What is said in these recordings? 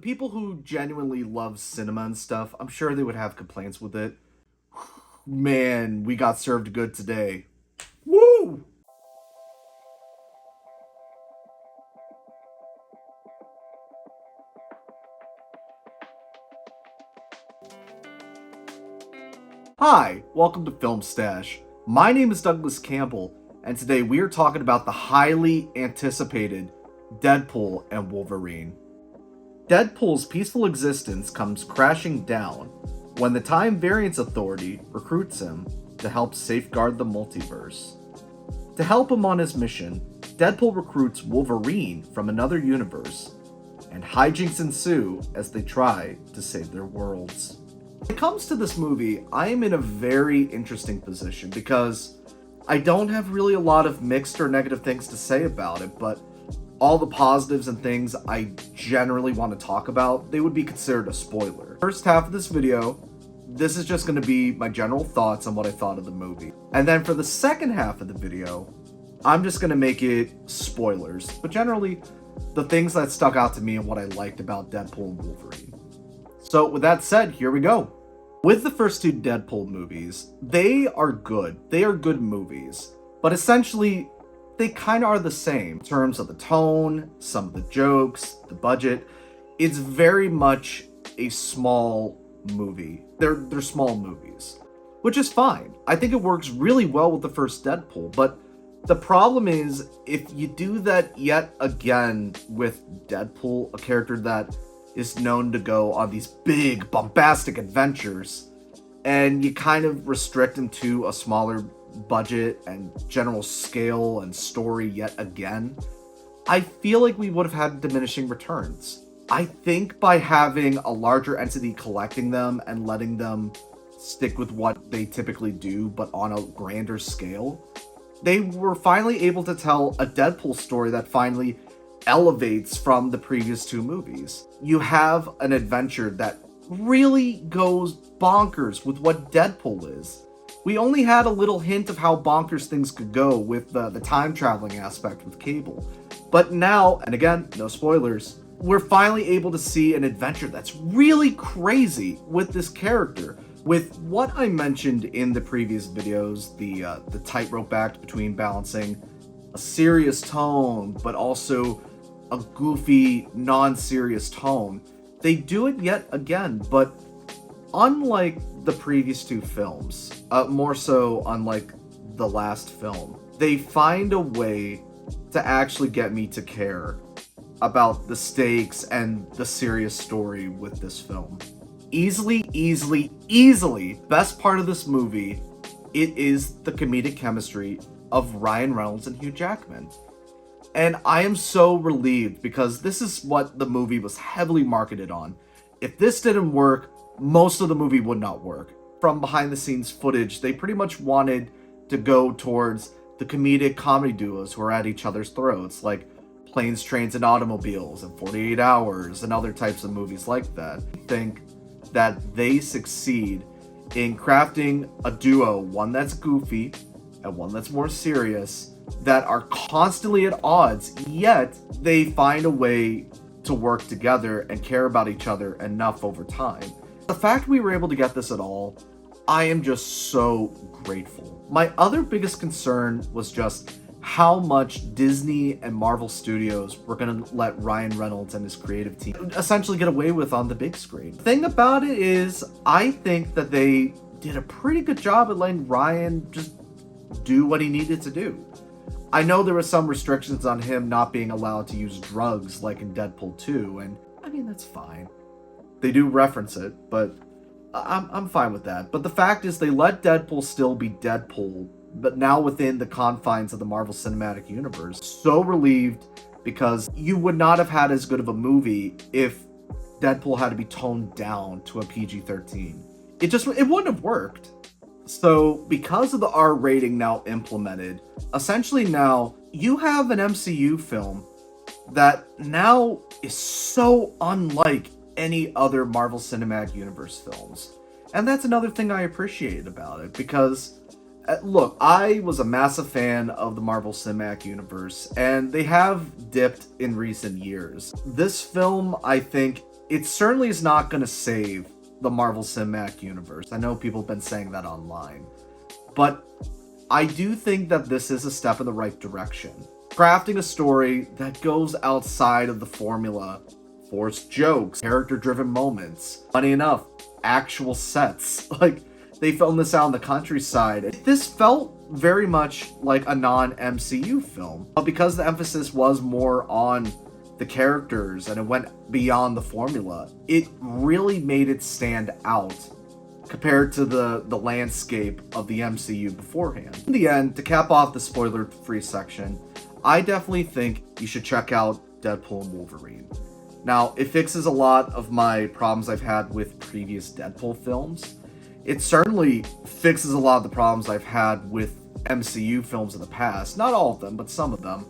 people who genuinely love cinema and stuff, I'm sure they would have complaints with it. Man, we got served good today. Woo! Hi, welcome to Film Stash. My name is Douglas Campbell, and today we are talking about the highly anticipated Deadpool and Wolverine. Deadpool's peaceful existence comes crashing down when the Time Variance Authority recruits him to help safeguard the multiverse. To help him on his mission, Deadpool recruits Wolverine from another universe, and hijinks ensue as they try to save their worlds. When it comes to this movie, I am in a very interesting position because I don't have really a lot of mixed or negative things to say about it, but all the positives and things I generally want to talk about, they would be considered a spoiler. First half of this video, this is just going to be my general thoughts on what I thought of the movie. And then for the second half of the video, I'm just going to make it spoilers, but generally the things that stuck out to me and what I liked about Deadpool and Wolverine. So with that said, here we go. With the first two Deadpool movies, they are good. They are good movies, but essentially they kind of are the same in terms of the tone, some of the jokes, the budget. It's very much a small movie. They're small movies, which is fine. I think it works really well with the first Deadpool, but the problem is if you do that yet again with Deadpool, a character that is known to go on these big, bombastic adventures, and you kind of restrict him to a smaller budget and general scale and story yet again, I feel like we would have had diminishing returns. I think by having a larger entity collecting them and letting them stick with what they typically do, but on a grander scale, they were finally able to tell a Deadpool story that finally elevates from the previous two movies. You have an adventure that really goes bonkers with what Deadpool is. We only had a little hint of how bonkers things could go with the time traveling aspect with Cable. But now, and again, no spoilers, we're finally able to see an adventure that's really crazy with this character. With what I mentioned in the previous videos, the tightrope act between balancing a serious tone, but also a goofy, non-serious tone, they do it yet again, but unlike the previous two films, more so unlike the last film, they find a way to actually get me to care about the stakes and the serious story with this film. Easily, best part of this movie, it is the comedic chemistry of Ryan Reynolds and Hugh Jackman. And I am so relieved because this is what the movie was heavily marketed on. If this didn't work, most of the movie would not work. From behind the scenes footage, they pretty much wanted to go towards the comedic comedy duos who are at each other's throats, like Planes, Trains, and Automobiles and 48 Hours and other types of movies like that. I think that they succeed in crafting a duo, one that's goofy and one that's more serious, that are constantly at odds, yet they find a way to work together and care about each other enough over time. The fact we were able to get this at all, I am just so grateful. My other biggest concern was just how much Disney and Marvel Studios were going to let Ryan Reynolds and his creative team essentially get away with on the big screen. The thing about it is, I think that they did a pretty good job at letting Ryan just do what he needed to do. I know there were some restrictions on him not being allowed to use drugs like in Deadpool 2, and I mean, that's fine. They do reference it, but I'm fine with that. But the fact is they let Deadpool still be Deadpool, but now within the confines of the Marvel Cinematic Universe. So relieved, because you would not have had as good of a movie if Deadpool had to be toned down to a PG-13. It wouldn't have worked. So because of the R rating now implemented, essentially now you have an MCU film that now is so unlike any other Marvel Cinematic Universe films. And that's another thing I appreciated about it, because look, I was a massive fan of the Marvel Cinematic Universe, and they have dipped in recent years. This film, I think, it certainly is not going to save the Marvel Cinematic Universe. I know people have been saying that online. But I do think that this is a step in the right direction. Crafting a story that goes outside of the formula, forced jokes, character-driven moments, funny enough, actual sets. Like, they filmed this out in the countryside. This felt very much like a non-MCU film. But because the emphasis was more on the characters and it went beyond the formula, it really made it stand out compared to the landscape of the MCU beforehand. In the end, to cap off the spoiler-free section, I definitely think you should check out Deadpool and Wolverine. Now, it fixes a lot of my problems I've had with previous Deadpool films. It certainly fixes a lot of the problems I've had with MCU films in the past. Not all of them, but some of them.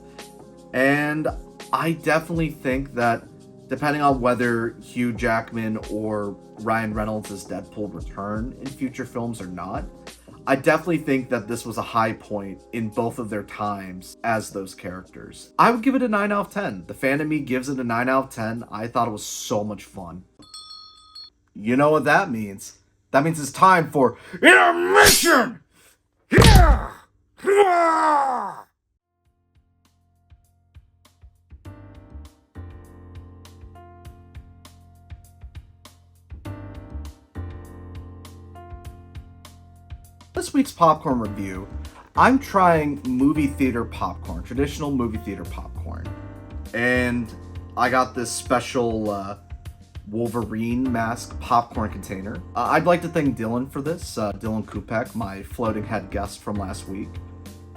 And I definitely think that depending on whether Hugh Jackman or Ryan Reynolds as Deadpool return in future films or not, I definitely think that this was a high point in both of their times as those characters. I would give it a 9 out of 10. The fan in me gives it a 9 out of 10. I thought it was so much fun. You know what that means? That means it's time for intermission! Yeah! This week's popcorn review, I'm trying movie theater popcorn, traditional movie theater popcorn. And I got this special Wolverine mask popcorn container. I'd like to thank Dyllan for this, Dyllan Kupek, my floating head guest from last week.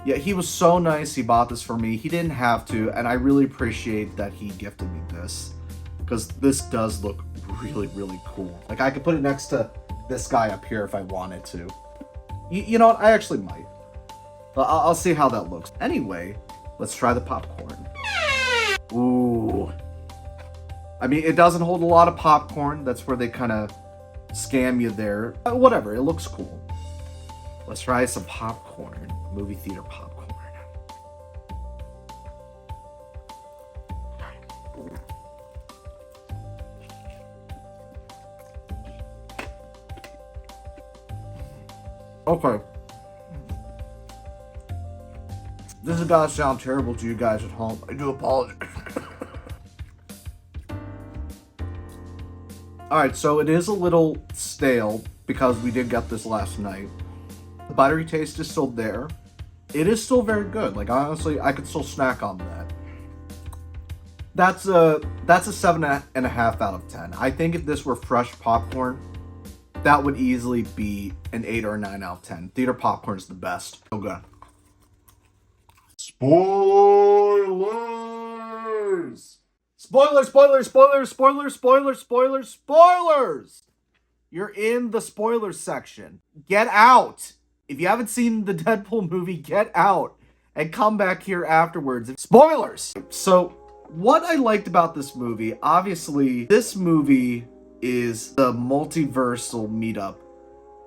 Yeah, he was so nice, he bought this for me. He didn't have to, and I really appreciate that he gifted me this, because this does look really, really cool. Like, I could put it next to this guy up here if I wanted to. You know what? I actually might. But I'll see how that looks. Anyway, let's try the popcorn. Ooh. I mean, it doesn't hold a lot of popcorn. That's where they kind of scam you there. Whatever, it looks cool. Let's try some popcorn. Movie theater popcorn. Okay. This is gonna sound terrible to you guys at home. I do apologize. Alright, so it is a little stale because we did get this last night. The buttery taste is still there. It is still very good. Like, honestly, I could still snack on that. That's a 7.5 out of 10. I think if this were fresh popcorn, that would easily be an 8 or a 9 out of 10. Theater popcorn is the best. So good. Spoilers! Spoilers! You're in the spoilers section. Get out! If you haven't seen the Deadpool movie, get out and come back here afterwards. Spoilers! So, what I liked about this movie, obviously, this movie is the multiversal meetup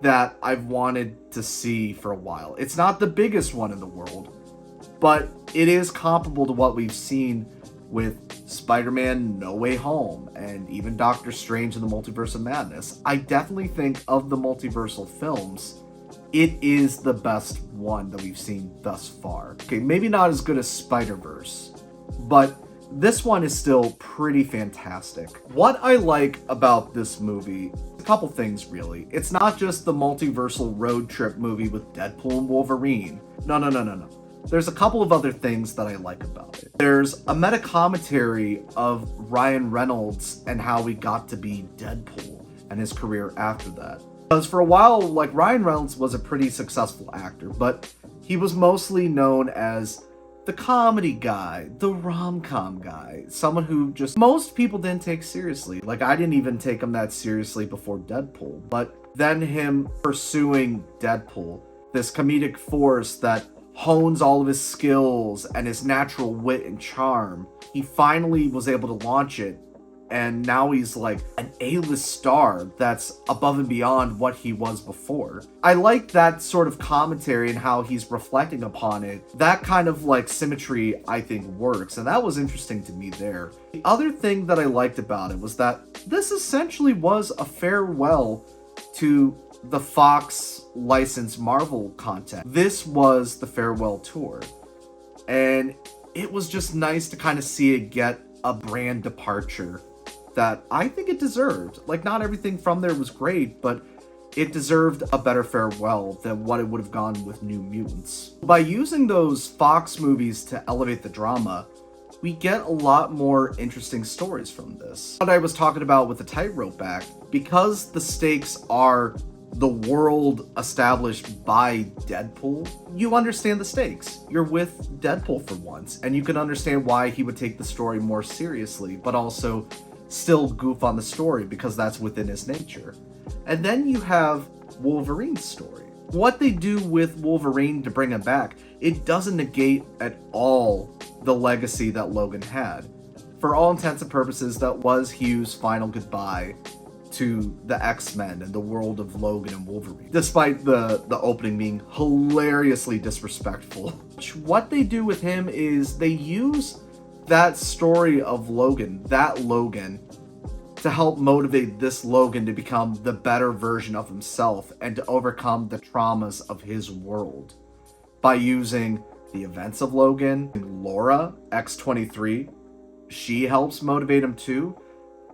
that I've wanted to see for a while. It's not the biggest one in the world, but it is comparable to what we've seen with Spider-Man No Way Home and even Doctor Strange and the Multiverse of Madness. I definitely think of the multiversal films, it is the best one that we've seen thus far. Okay, maybe not as good as Spider-Verse, but this one is still pretty fantastic. What I like about this movie, a couple things really. It's not just the multiversal road trip movie with Deadpool and Wolverine. No. There's a couple of other things that I like about it. There's a meta commentary of Ryan Reynolds and how he got to be Deadpool and his career after that. Because for a while, like, Ryan Reynolds was a pretty successful actor, but he was mostly known as the comedy guy, the rom-com guy, someone who just most people didn't take seriously. Like, I didn't even take him that seriously before Deadpool, but then him pursuing Deadpool, this comedic force that hones all of his skills and his natural wit and charm, he finally was able to launch it and now he's like an A-list star that's above and beyond what he was before. I like that sort of commentary and how he's reflecting upon it. That kind of like symmetry I think works, and that was interesting to me there. The other thing that I liked about it was that this essentially was a farewell to the Fox licensed Marvel content. This was the farewell tour, and it was just nice to kind of see it get a brand departure that I think it deserved. Like, not everything from there was great, but it deserved a better farewell than what it would have gone with New Mutants. By using those Fox movies to elevate the drama, we get a lot more interesting stories from this. What I was talking about with the tightrope act, because the stakes are the world established by Deadpool, you understand the stakes. You're with Deadpool for once, and you can understand why he would take the story more seriously, but also still goof on the story because that's within his nature. And then you have Wolverine's story. What they do with Wolverine to bring him back, it doesn't negate at all the legacy that Logan had. For all intents and purposes, that was Hugh's final goodbye to the X-Men and the world of Logan and Wolverine, despite the opening being hilariously disrespectful. What they do with him is they use that story of Logan, to help motivate this Logan to become the better version of himself and to overcome the traumas of his world by using the events of Logan. Laura, X-23, she helps motivate him too.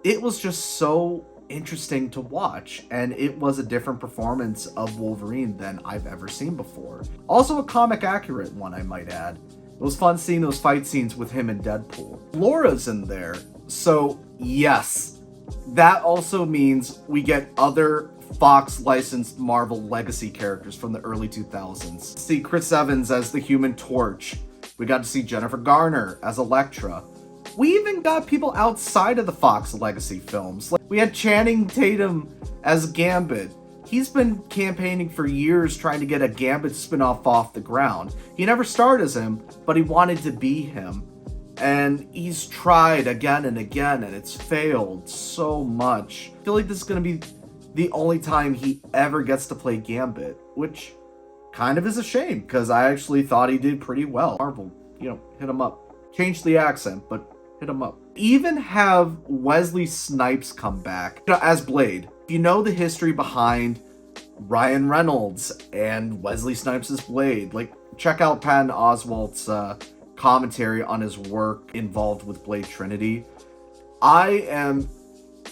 It was just so interesting to watch, and it was a different performance of Wolverine than I've ever seen before. Also a comic accurate one, I might add. It was fun seeing those fight scenes with him and Deadpool. Laura's in there, so yes, that also means we get other Fox licensed Marvel legacy characters from the early 2000s. See Chris Evans as the Human Torch. We got to see Jennifer Garner as Elektra. We even got people outside of the Fox legacy films. Like, we had Channing Tatum as Gambit. He's been campaigning for years trying to get a Gambit spinoff off the ground. He never starred as him, but he wanted to be him. And he's tried again and again, and it's failed so much. I feel like this is going to be the only time he ever gets to play Gambit, which kind of is a shame, because I actually thought he did pretty well. Marvel, hit him up. Change the accent, but hit him up. Even have Wesley Snipes come back as Blade. If you know the history behind Ryan Reynolds and Wesley Snipes' Blade, like, check out Patton Oswalt's commentary on his work involved with Blade Trinity. I am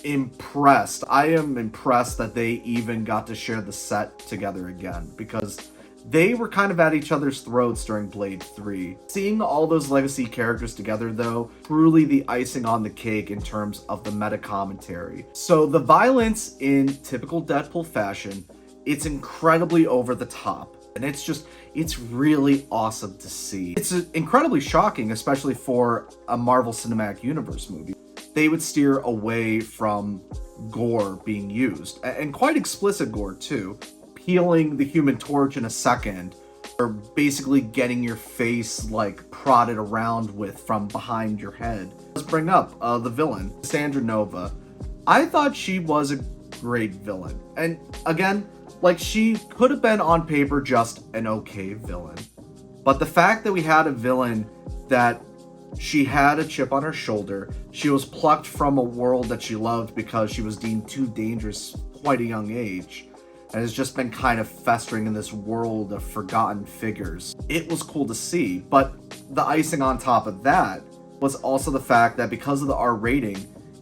impressed. I am impressed that they even got to share the set together again, because they were kind of at each other's throats during Blade 3. Seeing all those legacy characters together, though, truly the icing on the cake in terms of the meta commentary. So the violence, in typical Deadpool fashion, it's incredibly over the top. And it's really awesome to see. It's incredibly shocking, especially for a Marvel Cinematic Universe movie. They would steer away from gore being used, and quite explicit gore too. Peeling the Human Torch in a second, or basically getting your face like prodded around with from behind your head. Let's bring up the villain, Sandra Nova. I thought she was a great villain, and again, like, she could have been on paper just an okay villain, but the fact that we had a villain that she had a chip on her shoulder, she was plucked from a world that she loved because she was deemed too dangerous at quite a young age, and has just been kind of festering in this world of forgotten figures. It was cool to see, but the icing on top of that was also the fact that because of the R rating,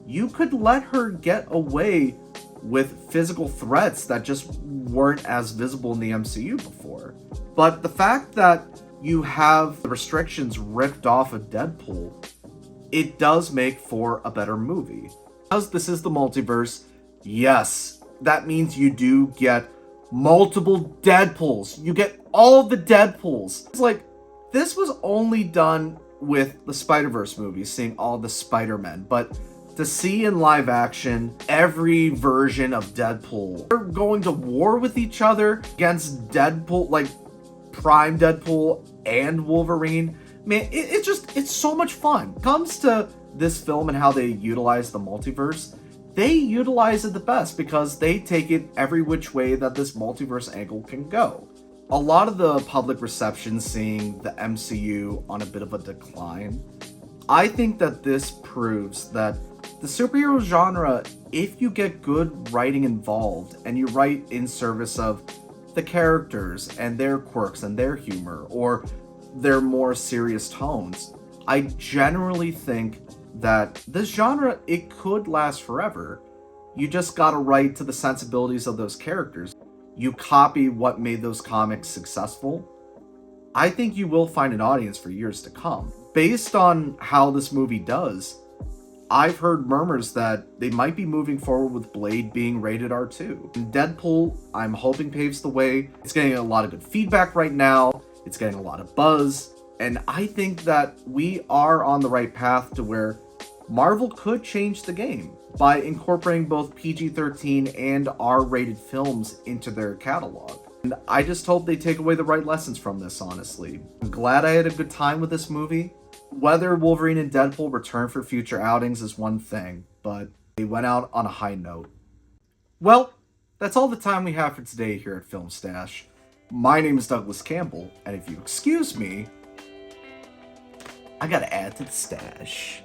you could let her get away with physical threats that just weren't as visible in the MCU before. But the fact that you have the restrictions ripped off of Deadpool, it does make for a better movie. Because this is the multiverse, yes, that means you do get multiple Deadpools. You get all the Deadpools. It's like, this was only done with the Spider-Verse movies, seeing all the Spider-Men, but to see in live action every version of Deadpool, they're going to war with each other against Deadpool, like Prime Deadpool and Wolverine. Man, it's so much fun. Comes to this film and how they utilize the multiverse, they utilize it the best because they take it every which way that this multiverse angle can go. A lot of the public reception seeing the MCU on a bit of a decline, I think that this proves that the superhero genre, if you get good writing involved and you write in service of the characters and their quirks and their humor or their more serious tones, I generally think that this genre, it could last forever. You just gotta write to the sensibilities of those characters. You copy what made those comics successful. I think you will find an audience for years to come. Based on how this movie does, I've heard murmurs that they might be moving forward with Blade being rated R2. And Deadpool, I'm hoping paves the way. It's getting a lot of good feedback right now. It's getting a lot of buzz. And I think that we are on the right path to where Marvel could change the game by incorporating both PG-13 and R-rated films into their catalog. And I just hope they take away the right lessons from this, honestly. I'm glad I had a good time with this movie. Whether Wolverine and Deadpool return for future outings is one thing, but they went out on a high note. Well, that's all the time we have for today here at Film Stash. My name is Douglas Campbell, and if you excuse me, I gotta add to the stash.